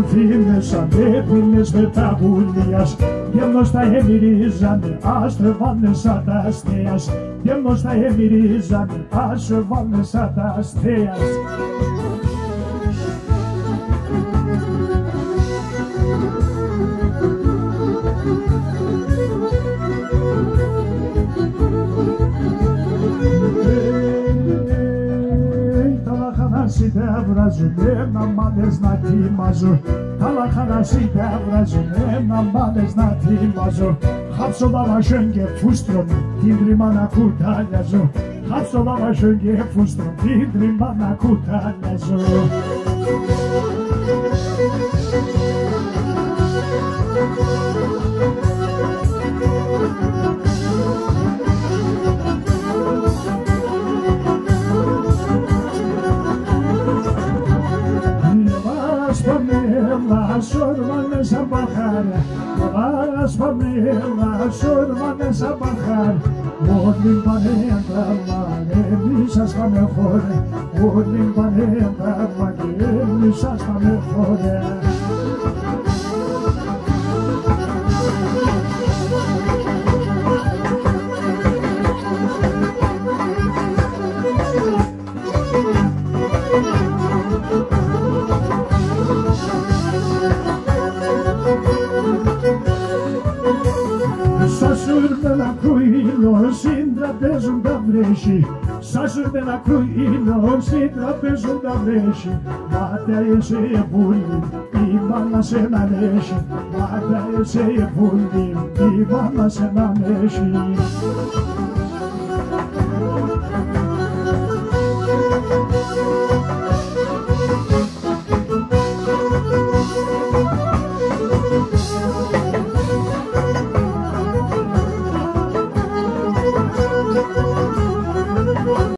Φήμες ανέπινες με τα βουλίας και μνος τα εμυρίζανε, ας βάλουν σαν τα αστέας και μνος τα εμυρίζανε, ας βάλουν σαν τα αστέας. Τα βραζουνε να μάνες να τιμάζω, τα λαχανασί τα βραζουνε να μάνες να τιμάζω. Χάψω βάβα και φούστρον, την τρίμα να κουτάλιαζω. Χάψω βάβα και φούστρον, την τρίμα να κουτάλιαζω. Sormane sa bahar, varas pamela, sormane sa bahar. Odin panenda mane, misas pa mejore. Odin panenda mane, misas pa mejore. Σασούρ με λακρούινο, συντραπέζουν τα βρέσι. Σασούρ με λακρούινο, συντραπέζουν τα βρέσι. Μάτα εσέ πουλί, η μάνα σε να νέσει. Μάτα εσέ πουλί, η μάνα σε να νέσει.